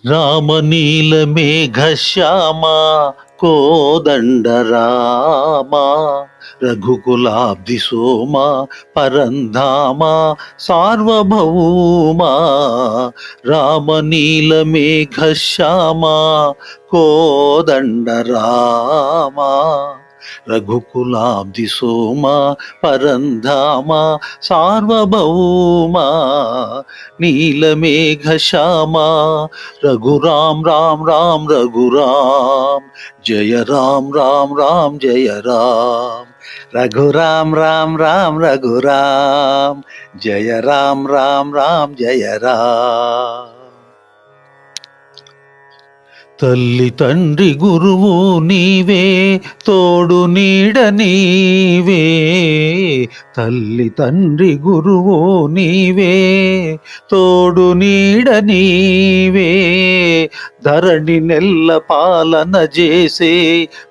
రామనీల మేఘశ్యామా కోదండ రామా రఘుకులాబ్ధి సోమా పరంధామా సార్వభౌమా రామనీల మేఘశ్యామా కోదండ రామా రఘుకులాబ్ధి సోమా పరంధామా సార్వభౌమా నీలమేఘ శ్యామా రఘురాం రామ్ రామ్ రఘురామ్ జయ రామ్ రామ్ రామ్ జయ రామ్ రఘురామ్ రామ్ రామ్ రఘురామ్ జయ రామ్ రామ్ రామ్ జయ రామ్. తల్లి తండ్రి గురువు నీవే తోడు నీడ నీవే తల్లి తండ్రి గురువు నీవే తోడు నీడ నీవే ధరణి నెల్ల పాలన చేసే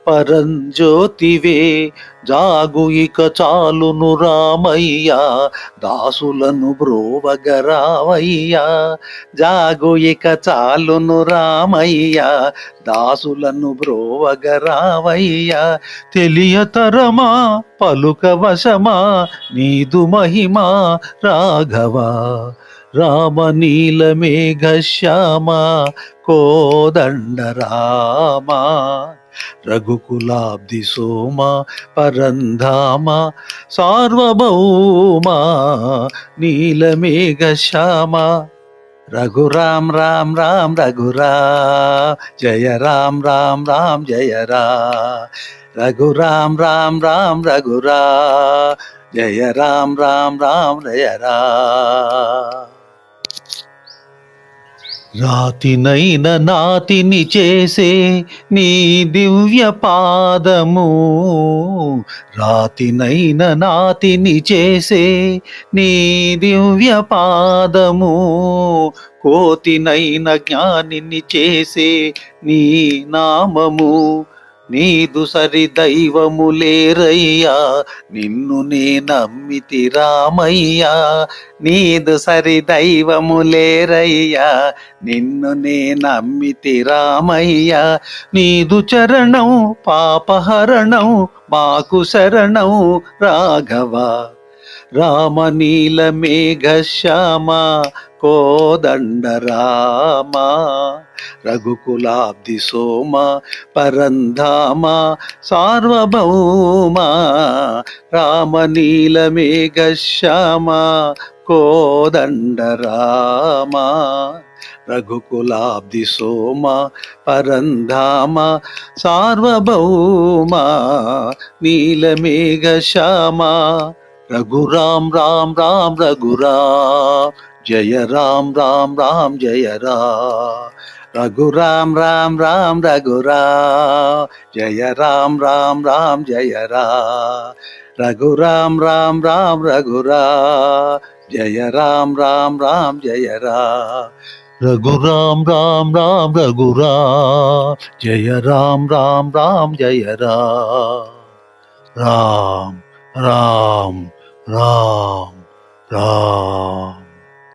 పరంజ్యోతివే జాగు ఇక చాలును రామయ్యా దాసులను బ్రోవగరావయ్యా జాగు ఇక చాలును రామయ్యా దాసులను బ్రోవగరావయ్యా తెలియతరమా పలుక వశమా నీదు మహిమా రాఘవా రామనీల మేఘశ్యామా కోదండ రామా రఘుకులాబ్ధి సోమా పరంధామా సార్వభౌమా నీలమేఘ శ్యామా రఘురామ్ రామ్ రామ్ రఘురా జయ రామ్ రామ్ రామ్ జయ రా రఘురామ్ రామ్ రామ్ రఘురా జయ రామ్ రామ్ రామ్ జయ రా. రాతినైన నాతిని చేసే నీ దివ్య పాదము రాతినైన నాతిని చేసే నీ దివ్య పాదము కోతినైన జ్ఞానిని చేసే నీ నామము నీదు సరి దైవము లేరయ్యా నిన్ను నే నమ్మితి రామయ్యా నీదు సరి దైవము లేరయ్యా నిన్ను నే నమ్మితి రామయ్యా నీదు చరణం పాపహరణం మాకు శరణం రాఘవ రామనీల మేఘశ్యామా కోదండ రామా రఘుకులాబ్ధి సోమా పరంధామా సార్వభౌమా రామనీల మేఘశ్యామా కోదండ రామా రఘుకులాబ్ధి సోమా పరంధామా సార్వభౌమా నీలమేఘ శ్యామా రఘురామ్ రామ్ రామ్ రఘురామ్ జయ రామ్ రామ్ రామ్ జయ రా రఘురామ్ రామ్ రామ్ రఘురా జయ రామ్ రామ్ రామ్ జయ రా రఘురామ్ రామ్ రామ్ రఘురా జయ రామ్ రామ్ రామ్ జయ రా రఘురామ్ రామ్ రామ్ రఘురా జయ రామ్ రామ్ రామ్ జయ రా రామ్ రామ్ రామ్ రామ్.